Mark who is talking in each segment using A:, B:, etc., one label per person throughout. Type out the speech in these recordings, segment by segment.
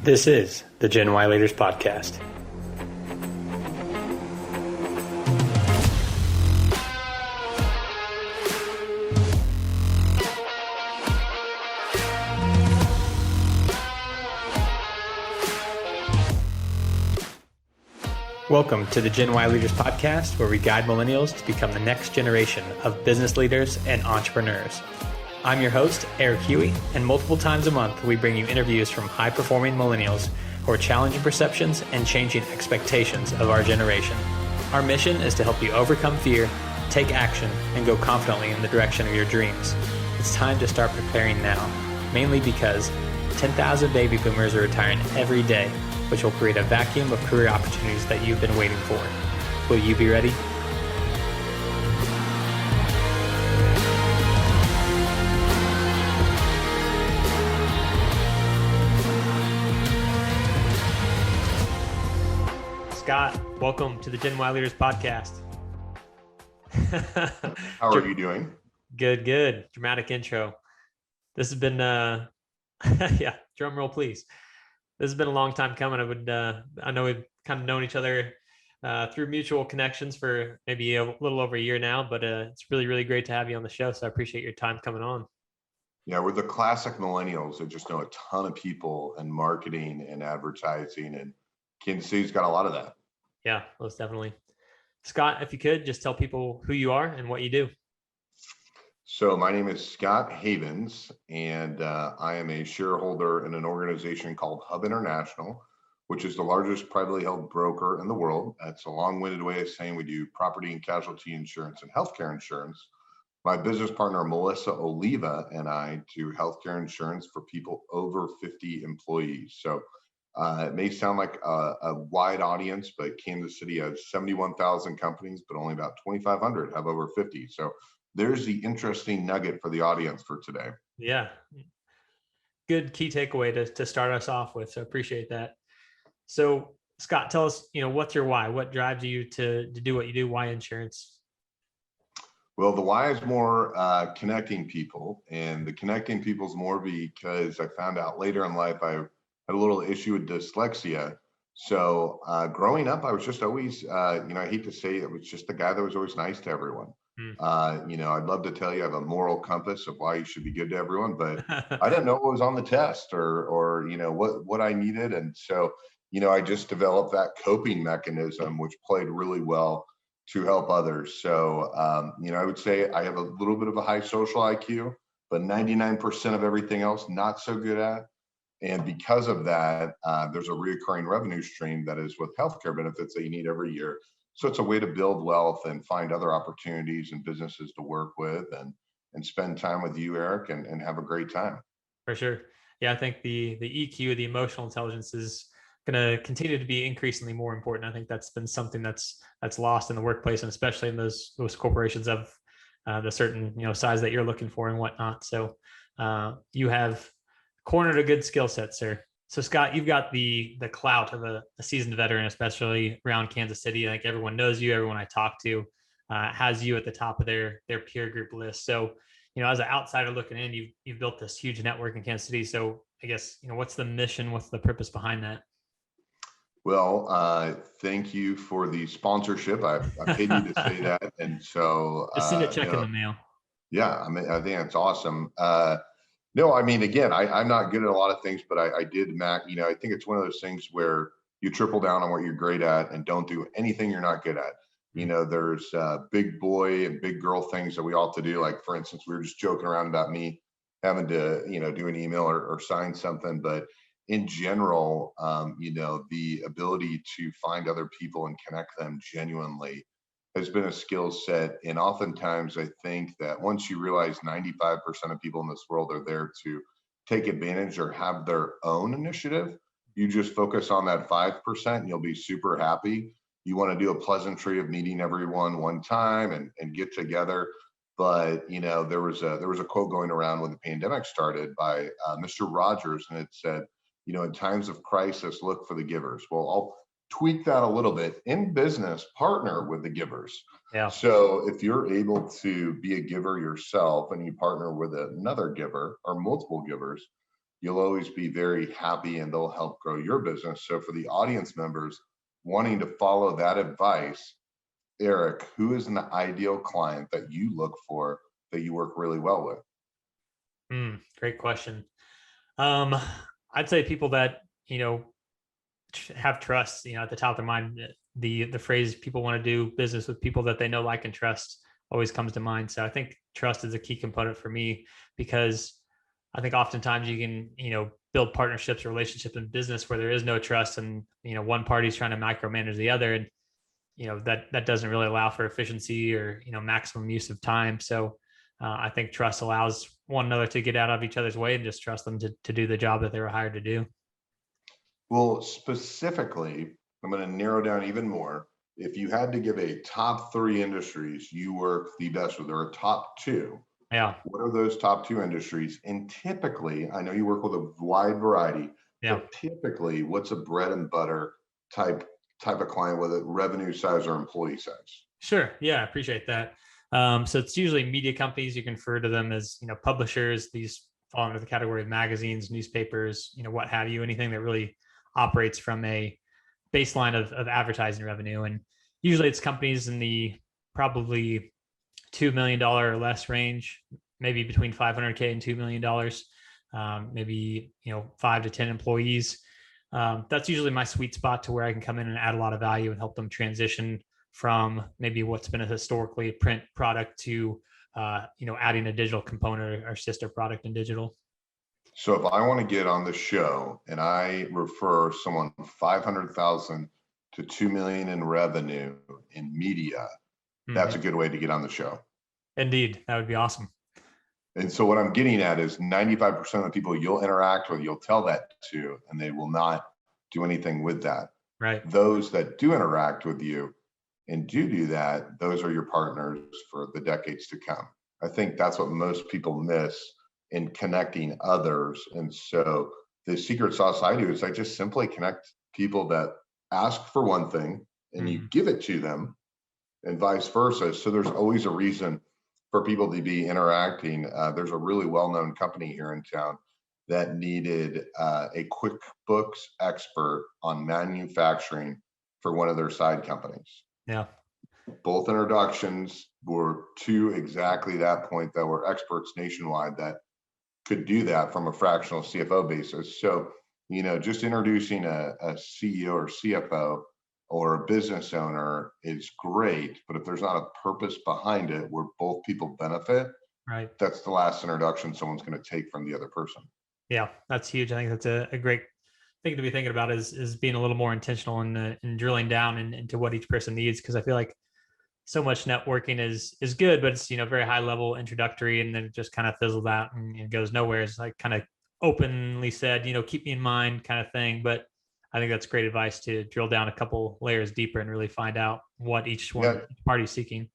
A: This is the Gen Y Leaders Podcast. Welcome to the Gen Y Leaders Podcast, where we guide millennials to become the next generation of business leaders and entrepreneurs. I'm your host, Eric Huey, and multiple times a month, we bring you interviews from high-performing millennials who are challenging perceptions and changing expectations of our generation. Our mission is to help you overcome fear, take action, and go confidently in the direction of your dreams. It's time to start preparing now, mainly because 10,000 baby boomers are retiring every day, which will create a vacuum of career opportunities that you've been waiting for. Will you be ready? Scott, welcome to the Gen Y Leaders Podcast.
B: How are you doing?
A: Good. Dramatic intro. This has been, yeah, drum roll, please. This has been a long time coming. I know we've kind of known each other through mutual connections for maybe a little over a year now, but it's really, really great to have you on the show. So I appreciate your time coming on.
B: Yeah, we're the classic millennials that just know a ton of people in marketing and advertising, and Kansas City's got a lot of that.
A: Yeah, most definitely. Scott, if you could just tell people who you are and what you do.
B: So my name is Scott Havens, and I am a shareholder in an organization called Hub International, which is the largest privately held broker in the world. That's a long-winded way of saying we do property and casualty insurance and healthcare insurance. My business partner, Melissa Oliva, and I do healthcare insurance for people over 50 employees. So it may sound like a wide audience, but Kansas City has 71,000 companies, but only about 2,500 have over 50. So there's the interesting nugget for the audience for today.
A: Yeah. Good key takeaway to start us off with. So appreciate that. So Scott, tell us, what's your why? What drives you to do what you do? Why insurance?
B: Well, the why is more connecting people, and the connecting people is more because I found out later in life I had a little issue with dyslexia. So growing up, I was just always, I hate to say it, was just the guy that was always nice to everyone. I'd love to tell you I have a moral compass of why you should be good to everyone, but I didn't know what was on the test or what I needed. And so, I just developed that coping mechanism, which played really well to help others. So, I would say I have a little bit of a high social IQ, but 99% of everything else, not so good at. And because of that, there's a recurring revenue stream that is with healthcare benefits that you need every year. So it's a way to build wealth and find other opportunities and businesses to work with and spend time with you, Eric, and have a great time.
A: For sure. Yeah, I think the EQ, the emotional intelligence, is going to continue to be increasingly more important. I think that's been something that's lost in the workplace, and especially in those corporations of the certain size that you're looking for and whatnot. So you have cornered a good skill set, sir. So Scott, you've got the clout of a seasoned veteran, especially around Kansas City. Like, everyone knows you, everyone I talk to has you at the top of their peer group list. So, as an outsider looking in, you've built this huge network in Kansas City. So I guess, what's the mission? What's the purpose behind that?
B: Well, thank you for the sponsorship. I paid you to say that. And so
A: just send a check in the mail.
B: Yeah, I think that's awesome. No, again, I'm not good at a lot of things, but I did, Mac, I think it's one of those things where you triple down on what you're great at and don't do anything you're not good at. There's big boy and big girl things that we ought to do. Like, for instance, we were just joking around about me having to, do an email or sign something. But in general, the ability to find other people and connect them genuinely has been a skill set. And oftentimes I think that once you realize 95% of people in this world are there to take advantage or have their own initiative, you just focus on that 5% and you'll be super happy. You want to do a pleasantry of meeting everyone one time and get together. But, there was a quote going around when the pandemic started by Mr. Rogers, and it said, in times of crisis, look for the givers. Well, I'll tweak that a little bit. In business, partner with the givers.
A: Yeah.
B: So if you're able to be a giver yourself and you partner with another giver or multiple givers, you'll always be very happy and they'll help grow your business. So for the audience members wanting to follow that advice, Eric, who is an ideal client that you look for that you work really well with?
A: Great question. Um, I'd say people that, have trust, at the top of their mind. The phrase people want to do business with people that they know, like, and trust always comes to mind. So I think trust is a key component for me, because I think oftentimes you can, build partnerships or relationships in business where there is no trust, and, one party's trying to micromanage the other. And, that doesn't really allow for efficiency or, maximum use of time. So I think trust allows one another to get out of each other's way and just trust them to do the job that they were hired to do.
B: Well, specifically, I'm going to narrow down even more. If you had to give a top three industries you work the best with, or a top two,
A: Yeah.
B: what are those top two industries? And typically, I know you work with a wide variety,
A: Yeah.
B: but typically, what's a bread and butter type of client, whether revenue size or employee size?
A: Sure. Yeah, I appreciate that. So it's usually media companies. You can refer to them as, publishers. These fall under the category of magazines, newspapers, what have you, anything that really operates from a baseline of advertising revenue. And usually it's companies in the probably $2 million or less range, maybe between 500K and $2 million, maybe, 5 to 10 employees. That's usually my sweet spot, to where I can come in and add a lot of value and help them transition from maybe what's been a historically print product to, adding a digital component or sister product in digital.
B: So if I want to get on the show and I refer someone 500,000 to 2 million in revenue in media, that's a good way to get on the show.
A: Indeed, that would be awesome.
B: And so what I'm getting at is 95% of the people you'll interact with, you'll tell that to, and they will not do anything with that.
A: Right.
B: Those that do interact with you and do that, those are your partners for the decades to come. I think that's what most people miss in connecting others. And so the secret sauce I do is I just simply connect people that ask for one thing and you give it to them, and vice versa. So there's always a reason for people to be interacting. There's a really well-known company here in town that needed a QuickBooks expert on manufacturing for one of their side companies.
A: Yeah.
B: Both introductions were to exactly that point, that were experts nationwide that could do that from a fractional CFO basis. So, just introducing a CEO or CFO or a business owner is great, but if there's not a purpose behind it where both people benefit,
A: right,
B: that's the last introduction someone's going to take from the other person.
A: Yeah, that's huge. I think that's a great thing to be thinking about, is being a little more intentional in drilling down into what each person needs. Because I feel like so much networking is good, but it's, very high level introductory, and then it just kind of fizzles out and goes nowhere. It's like kind of openly said, keep me in mind kind of thing. But I think that's great advice, to drill down a couple layers deeper and really find out what each party is seeking.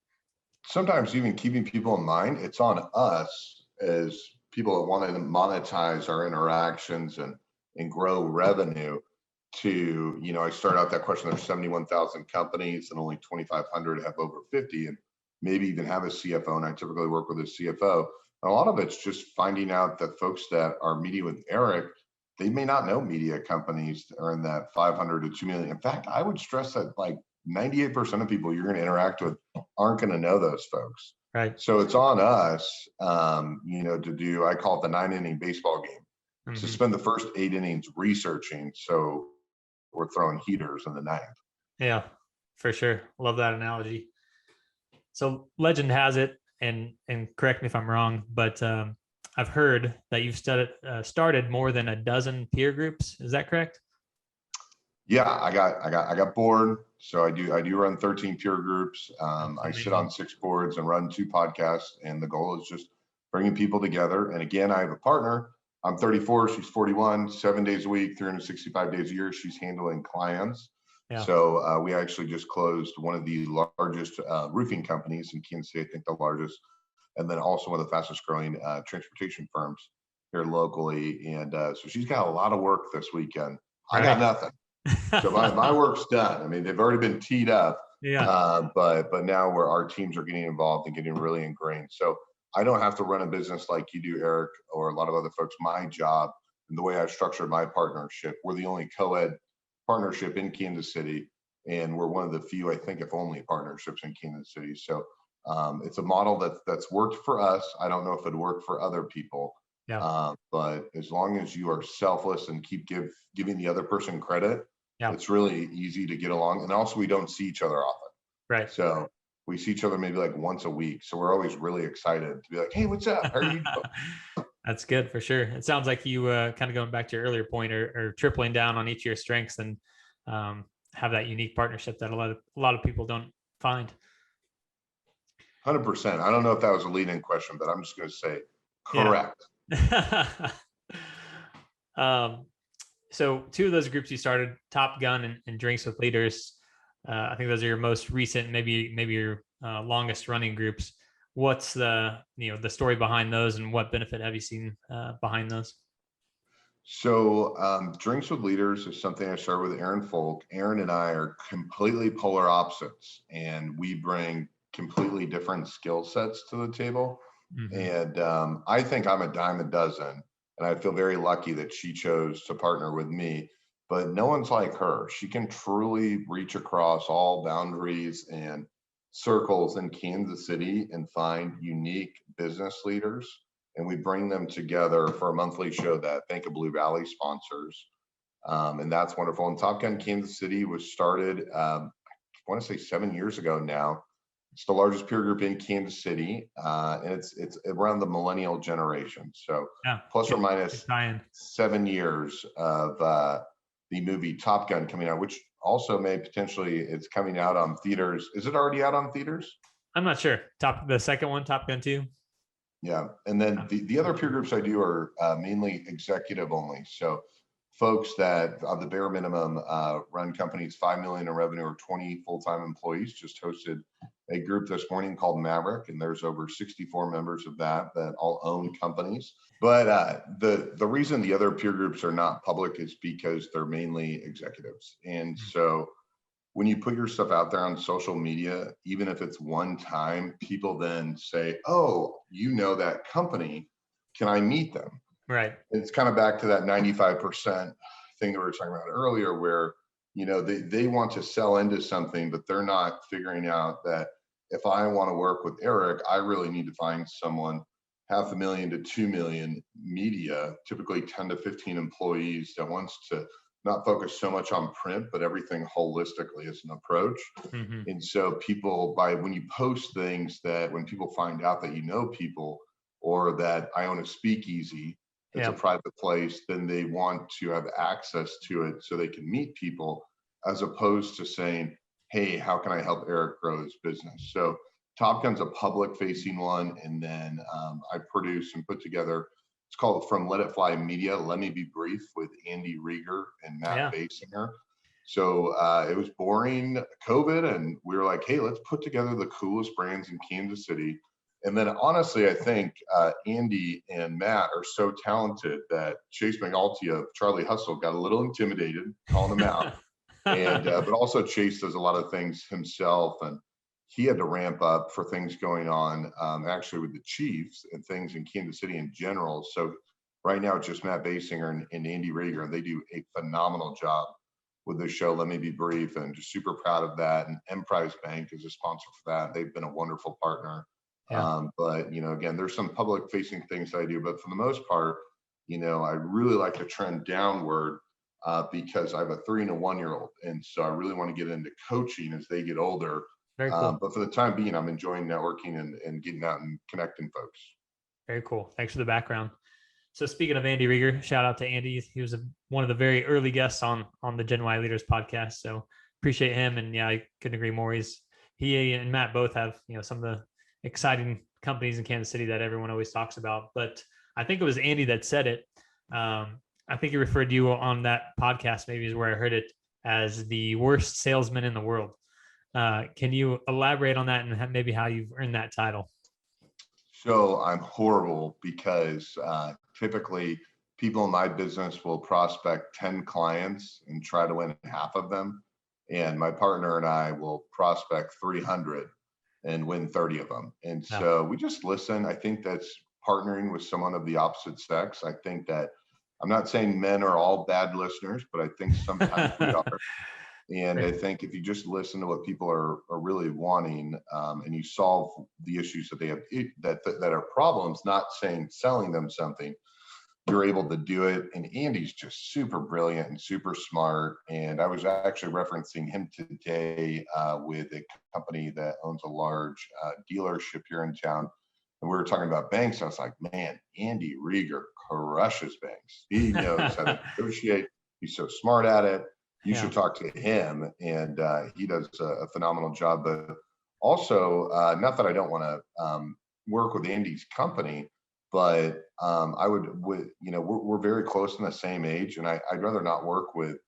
B: Sometimes even keeping people in mind, it's on us as people that want to monetize our interactions and grow revenue to, I start out that question, there's 71,000 companies and only 2,500 have over 50 and maybe even have a CFO. And I typically work with a CFO. And a lot of it's just finding out that folks that are meeting with Eric, they may not know media companies that are in that 500 to 2 million. In fact, I would stress that like 98% of people you're going to interact with aren't going to know those folks.
A: Right.
B: So it's on us, to do, I call it the 9-inning baseball game, to spend the first 8 innings researching. So we're throwing heaters in the 9th.
A: Yeah, for sure. Love that analogy. So legend has it, and correct me if I'm wrong, but I've heard that you've started more than a dozen peer groups. Is that correct?
B: Yeah, I got bored. So I do run 13 peer groups. I sit on 6 boards and run 2 podcasts. And the goal is just bringing people together. And again, I have a partner. I'm 34, she's 41, 7 days a week, 365 days a year. She's handling clients. Yeah. So we actually just closed one of the largest roofing companies in Kansas City, I think the largest, and then also one of the fastest growing transportation firms here locally. And so she's got a lot of work this weekend. Right. I got nothing. So my work's done. I mean, they've already been teed up. Yeah. But now where our teams are getting involved and getting really ingrained. So I don't have to run a business like you do, Eric, or a lot of other folks. My job and the way I've structured my partnership, we're the only co-ed partnership in Kansas City. And we're one of the few, I think, if only partnerships in Kansas City. So it's a model that's worked for us. I don't know if it worked for other people,
A: Yeah.
B: but as long as you are selfless and keep giving the other person credit,
A: Yeah.
B: it's really easy to get along. And also, we don't see each other often.
A: Right.
B: So we see each other maybe like once a week. So we're always really excited to be like, hey, what's up? How are you doing?
A: That's good for sure. It sounds like you kind of going back to your earlier point, or tripling down on each of your strengths, and have that unique partnership that a lot of people don't find.
B: 100%. I don't know if that was a lead-in question, but I'm just going to say correct.
A: Yeah. So two of those groups you started, Top Gun and Drinks with Leaders. I think those are your most recent, maybe your longest running groups. What's the story behind those, and what benefit have you seen behind those?
B: So Drinks with Leaders is something I started with Aaron Folk. Aaron and I are completely polar opposites, and we bring completely different skill sets to the table.
A: Mm-hmm.
B: And I think I'm a dime a dozen, and I feel very lucky that she chose to partner with me. But no one's like her. She can truly reach across all boundaries and circles in Kansas City and find unique business leaders, and we bring them together for a monthly show that Bank of Blue Valley sponsors. And that's wonderful. And Top Gun Kansas City was started, I want to say 7 years ago now. It's the largest peer group in Kansas City, and it's around the millennial generation. So
A: Yeah,
B: plus or minus
A: good
B: 7 years of the movie Top Gun coming out, which also may potentially, it's coming out on theaters. Is it already out on theaters?
A: I'm not sure. The second one, Top Gun 2.
B: Yeah. And then the other peer groups I do are mainly executive only. So folks that of the bare minimum run companies 5 million in revenue or 20 full-time employees. Just hosted a group this morning called Maverick, and there's over 64 members of that all own companies. But the reason the other peer groups are not public is because they're mainly executives. And so when you put your stuff out there on social media, even if it's one time, people then say, oh, you know that company, can I meet them?
A: Right.
B: And it's kind of back to that 95% thing that we were talking about earlier, where they want to sell into something, but they're not figuring out that if I want to work with Eric, I really need to find someone 500,000 to 2 million media, typically 10 to 15 employees, that wants to not focus so much on print, but everything holistically as an approach.
A: Mm-hmm.
B: And so when you post things, that when people find out that you know people, or that I own a speakeasy, it's a private place, then they want to have access to it so they can meet people, as opposed to saying, hey, how can I help Eric grow his business? So Top Gun's a public facing one. And then I produce and put together, it's called From Let It Fly Media, Let Me Be Brief, with Andy Rieger and Matt Basinger. So it was boring COVID, and we were like, hey, let's put together the coolest brands in Kansas City. And then honestly, I think Andy and Matt are so talented that Chase McAulty of Charlie Hustle got a little intimidated calling them out. And but also Chase does a lot of things himself, and he had to ramp up for things going on actually with the Chiefs and things in Kansas City in general. So right now it's just Matt Basinger and Andy Rieger, and they do a phenomenal job with this show, Let Me Be Brief, and just super proud of that. And Emprise Bank is a sponsor for that. They've been a wonderful partner. But again, there's some public facing things that I do, but for the most part, I really like to trend downward because I have a 3 and a 1-year-old. And so I really want to get into coaching as they get older.
A: Very cool.
B: But for the time being, I'm enjoying networking and getting out and connecting folks.
A: Very cool. Thanks for the background. So speaking of Andy Rieger, shout out to Andy. He was one of the very early guests on the Gen Y Leaders podcast. So appreciate him. And yeah, I couldn't agree more. He and Matt both have, some of the exciting companies in Kansas City that everyone always talks about. But I think it was Andy that said it. I think he referred to you on that podcast, maybe is where I heard it, as the worst salesman in the world. Can you elaborate on that and maybe how you've earned that title?
B: So I'm horrible because typically people in my business will prospect 10 clients and try to win half of them. And my partner and I will prospect 300 and win 30 of them. And so we just listen. I think that's partnering with someone of the opposite sex. I think that I'm not saying men are all bad listeners, but I think sometimes we are. And I think if you just listen to what people are really wanting, and you solve the issues that they have that are problems, not saying selling them something, you're able to do it. And Andy's just super brilliant and super smart. And I was actually referencing him today with a company that owns a large dealership here in town. And we were talking about banks. I was like, man, Andy Rieger crushes banks. He knows how to negotiate. He's so smart at it. You should talk to him. And he does a phenomenal job. But also, not that I don't want to work with Andy's company, but I would, you know, we're very close in the same age, and I'd rather not work with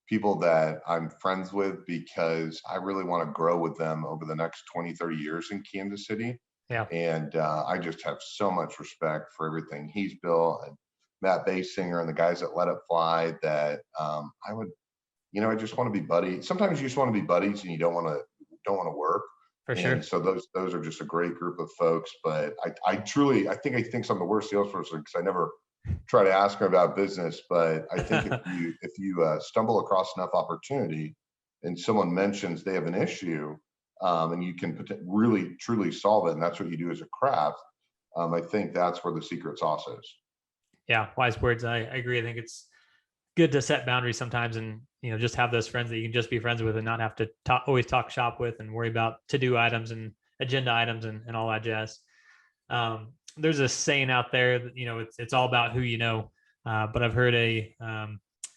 B: people that I'm friends with, because I really want to grow with them over the next 20, 30 years in Kansas City.
A: Yeah.
B: And I just have so much respect for everything he's built, and Matt Basinger and the guys that Let It Fly, that I would, you know, I just want to be buddies. Sometimes you just want to be buddies and you don't want to work.
A: For sure.
B: And so those are just a great group of folks. But I truly, I think I'm the worst salesperson because I never try to ask them about business. But I think if you stumble across enough opportunity and someone mentions they have an issue, and you can really truly solve it, and that's what you do as a craft, I think that's where the secret sauce is.
A: Yeah, wise words. I agree. I think it's good to set boundaries sometimes, and just have those friends that you can just be friends with and not have to always talk shop with and worry about to-do items and agenda items and all that jazz. There's a saying out there that it's all about who you know, but I've heard a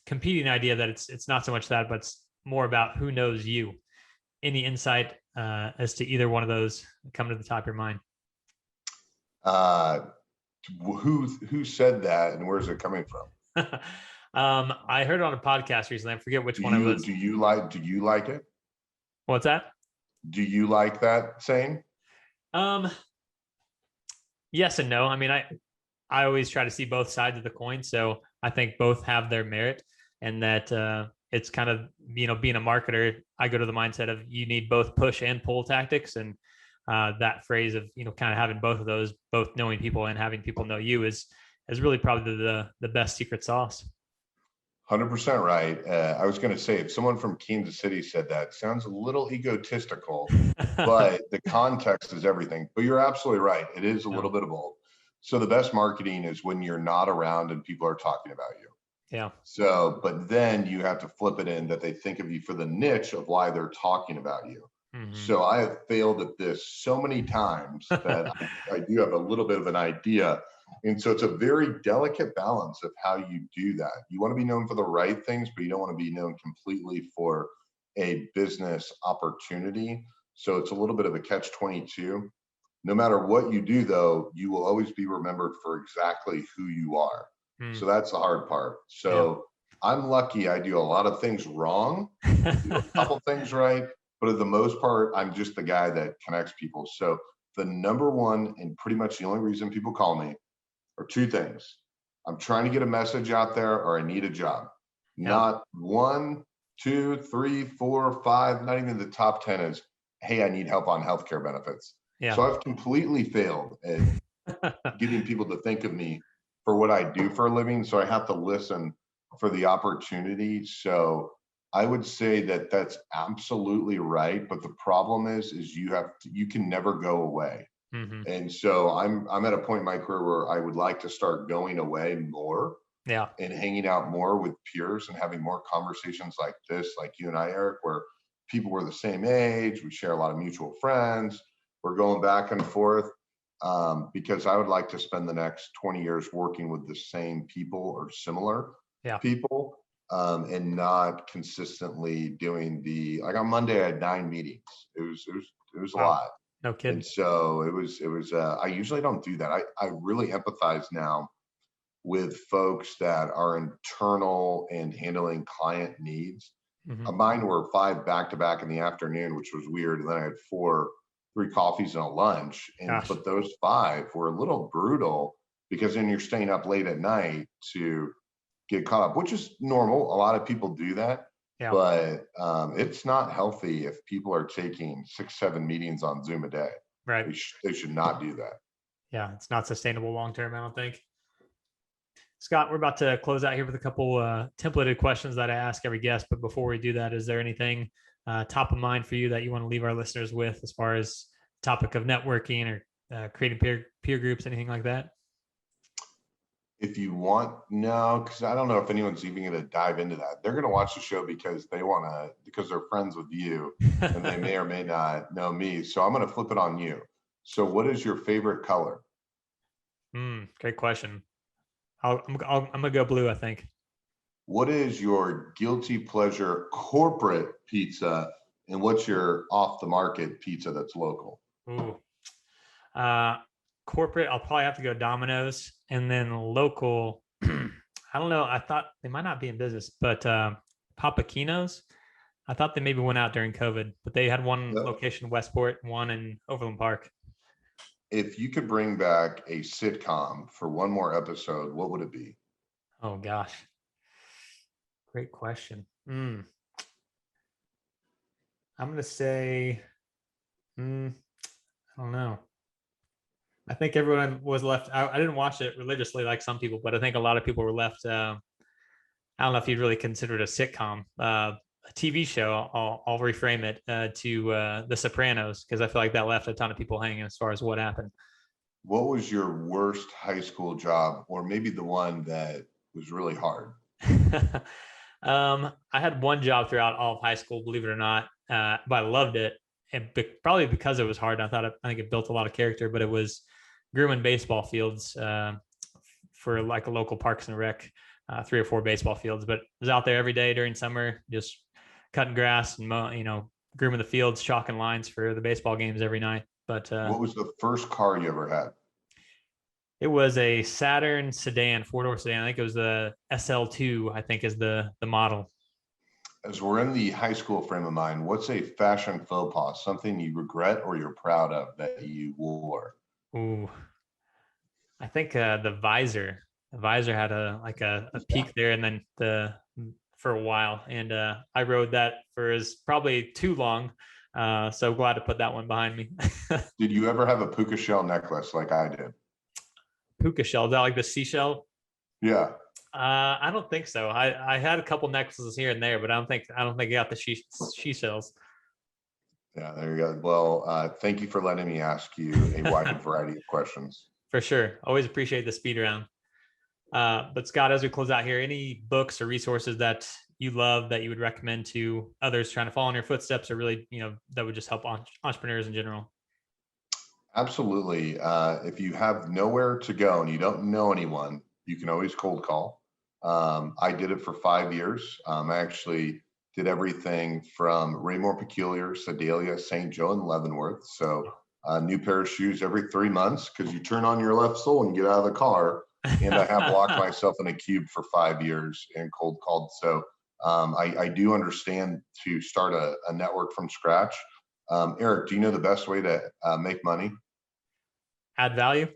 A: competing idea that it's not so much that, but it's more about who knows you. Any insight as to either one of those come to the top of your mind?
B: Who said that, and where's it coming from?
A: I heard it on a podcast recently. I forget which one it was.
B: Do you like it?
A: What's that?
B: Do you like that saying?
A: Yes and no. I mean, I always try to see both sides of the coin. So I think both have their merit, and that it's kind of, being a marketer, I go to the mindset of you need both push and pull tactics. And that phrase of, kind of having both of those, both knowing people and having people know you is really probably the best secret sauce.
B: 100% right. I was going to say, if someone from Kansas City said that, sounds a little egotistical, but the context is everything. But you're absolutely right. It is a little bit of both. So the best marketing is when you're not around and people are talking about you.
A: Yeah.
B: So, but then you have to flip it in that they think of you for the niche of why they're talking about you. Mm-hmm. So I have failed at this so many times that I do have a little bit of an idea. And so it's a very delicate balance of how you do that. You want to be known for the right things, but you don't want to be known completely for a business opportunity. So it's a little bit of a catch-22. No matter what you do, though, you will always be remembered for exactly who you are. So that's the hard part. So I'm lucky I do a lot of things wrong, do a couple things right, but for the most part, I'm just the guy that connects people. So the number one and pretty much the only reason people call me are two things. I'm trying to get a message out there, or I need a job. Not 1, 2, 3, 4, 5, not even the top 10 is, hey, I need help on healthcare benefits. So I've completely failed at getting people to think of me for what I do for a living. So I have to listen for the opportunity. So I would say that that's absolutely right. But the problem is you can never go away. Mm-hmm. And so I'm at a point in my career where I would like to start going away more, and hanging out more with peers and having more conversations like this, like you and I, Eric, where people were the same age, we share a lot of mutual friends, we're going back and forth, because I would like to spend the next 20 years working with the same people or similar people, and not consistently doing like on Monday I had 9 meetings. It was a lot.
A: No kidding.
B: And so it was, I usually don't do that. I really empathize now with folks that are internal and handling client needs. Mm-hmm. Mine were 5 back-to-back in the afternoon, which was weird. And then I had 3 coffees and a lunch. But those 5 were a little brutal, because then you're staying up late at night to get caught up, which is normal. A lot of people do that. But it's not healthy if people are taking 6, 7 meetings on Zoom a day. Right. They should not do that.
A: Yeah, it's not sustainable long term, I don't think. Scott, we're about to close out here with a couple templated questions that I ask every guest. But before we do that, is there anything top of mind for you that you want to leave our listeners with as far as topic of networking or creating peer groups, anything like that?
B: If you want, no, because I don't know if anyone's even going to dive into that. They're going to watch the show because they want to, because they're friends with you and they may or may not know me. So I'm going to flip it on you. So what is your favorite color?
A: Great question. I'm going to go blue, I think.
B: What is your guilty pleasure corporate pizza, and what's your off the market pizza that's local?
A: Ooh. Corporate, I'll probably have to go Domino's, and then local. I don't know. I thought they might not be in business, but Papaquino's. I thought they maybe went out during COVID, but they had one location in Westport, one in Overland Park.
B: If you could bring back a sitcom for one more episode, what would it be?
A: Oh gosh, great question. I'm gonna say, I don't know. I think everyone was left. I didn't watch it religiously like some people, but I think a lot of people were left. I don't know if you'd really consider it a sitcom, a TV show. I'll reframe it to The Sopranos, because I feel like that left a ton of people hanging as far as what happened.
B: What was your worst high school job, or maybe the one that was really hard?
A: I had one job throughout all of high school, believe it or not, but I loved it, and probably because it was hard. I think it built a lot of character. But it was grooming baseball fields for like a local Parks and Rec, 3 or 4 baseball fields. But I was out there every day during summer, just cutting grass and grooming the fields, chalking lines for the baseball games every night. But
B: what was the first car you ever had?
A: It was a Saturn sedan, 4-door sedan. I think it was the SL2, I think is the model.
B: As we're in the high school frame of mind, what's a fashion faux pas, something you regret or you're proud of that you wore?
A: Ooh, I think the visor. The visor had a peak there, and then for a while, and I rode that for probably too long. So glad to put that one behind me.
B: Did you ever have a puka shell necklace like I did?
A: Puka shell, is that like the seashell?
B: Yeah.
A: I don't think so. I had a couple necklaces here and there, but I don't think I got the she shells.
B: Yeah, there you go. Well, thank you for letting me ask you a wide variety of questions.
A: For sure. Always appreciate the speed round. But Scott, as we close out here, any books or resources that you love that you would recommend to others trying to follow in your footsteps, or really, that would just help entrepreneurs in general?
B: Absolutely. If you have nowhere to go and you don't know anyone, you can always cold call. I did it for 5 years. I actually did everything from Raymore Peculiar, Sedalia, St. Joe, and Leavenworth. So a new pair of shoes every 3 months, because you turn on your left sole and get out of the car. And I have locked myself in a cube for 5 years and cold called. So I do understand to start a network from scratch. Eric, do you know the best way to make money?
A: Add value?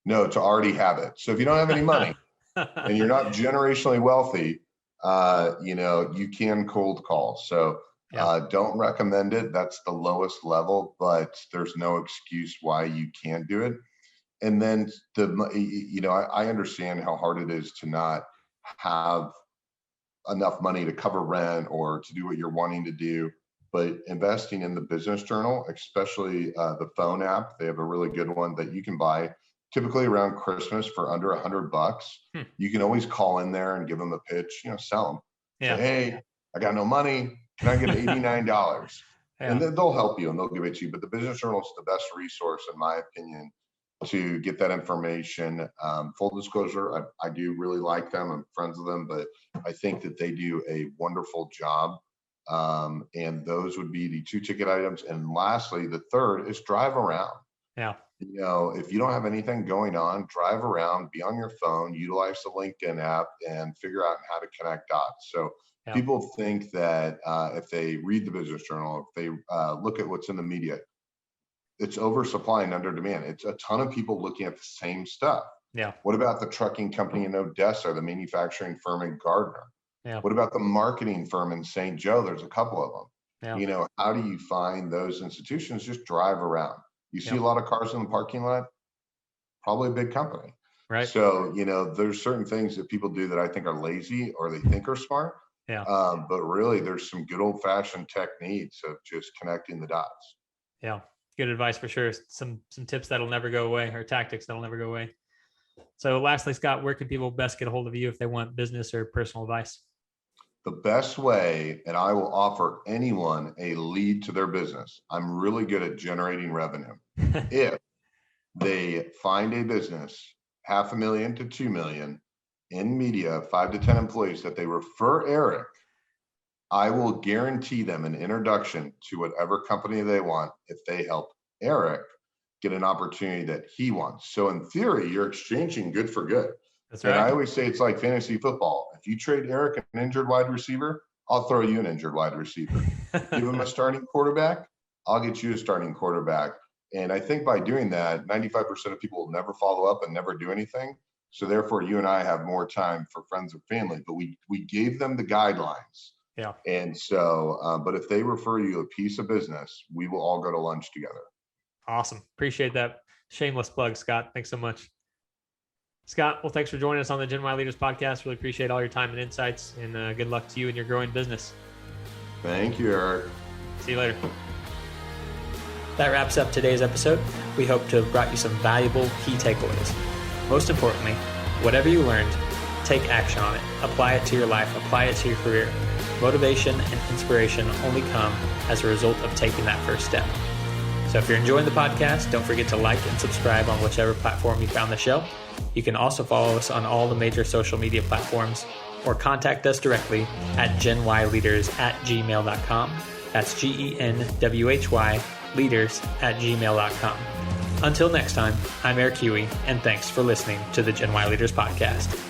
B: No, to already have it. So if you don't have any money and you're not generationally wealthy, you can cold call. So don't recommend it. That's the lowest level, but there's no excuse why you can't do it. And then I understand how hard it is to not have enough money to cover rent or to do what you're wanting to do. But investing in the business journal, especially the phone app, they have a really good one that you can buy typically around Christmas for under $100. You can always call in there and give them a pitch, sell them.
A: Yeah.
B: Say, hey, I got no money. Can I get $89? And then they'll help you and they'll give it to you. But the business journal is the best resource, in my opinion, to get that information. Full disclosure, I do really like them. I'm friends with them, but I think that they do a wonderful job. And those would be the 2 ticket items. And lastly, the third is drive around.
A: Yeah.
B: If you don't have anything going on, drive around, be on your phone, utilize the LinkedIn app, and figure out how to connect dots. So people think that if they read the business journal, if they look at what's in the media, it's oversupply and under demand. It's a ton of people looking at the same stuff.
A: Yeah.
B: What about the trucking company in Odessa, the manufacturing firm in Gardner?
A: Yeah.
B: What about the marketing firm in St. Joe? There's a couple of them.
A: Yeah.
B: How do you find those institutions? Just drive around. You see a lot of cars in the parking lot, probably a big company.
A: Right.
B: So, there's certain things that people do that I think are lazy or they think are smart.
A: Yeah.
B: But really there's some good old fashioned techniques of just connecting the dots.
A: Yeah. Good advice for sure. Some tips that'll never go away, or tactics that'll never go away. So lastly, Scott, where can people best get a hold of you if they want business or personal advice?
B: The best way, and I will offer anyone a lead to their business. I'm really good at generating revenue. If they find a business, 500,000 to 2 million in media, 5 to 10 employees that they refer Eric, I will guarantee them an introduction to whatever company they want if they help Eric get an opportunity that he wants. So in theory, you're exchanging good for good.
A: That's
B: And I
A: right.
B: always say it's like fantasy football. If you trade Eric an injured wide receiver, I'll throw you an injured wide receiver. Give him a starting quarterback, I'll get you a starting quarterback. And I think by doing that, 95% of people will never follow up and never do anything. So therefore, you and I have more time for friends and family, but we gave them the guidelines.
A: Yeah.
B: And so, but if they refer you a piece of business, we will all go to lunch together.
A: Awesome. Appreciate that shameless plug, Scott. Thanks so much. Scott, well, thanks for joining us on the Gen Y Leaders podcast. Really appreciate all your time and insights, and good luck to you in your growing business.
B: Thank you, Eric.
A: See you later. That wraps up today's episode. We hope to have brought you some valuable key takeaways. Most importantly, whatever you learned, take action on it. Apply it to your life. Apply it to your career. Motivation and inspiration only come as a result of taking that first step. So if you're enjoying the podcast, don't forget to like and subscribe on whichever platform you found the show. You can also follow us on all the major social media platforms or contact us directly at genwhyleaders@gmail.com. That's GENWHY leaders@gmail.com. Until next time, I'm Eric Huey, and thanks for listening to the Gen Y Leaders podcast.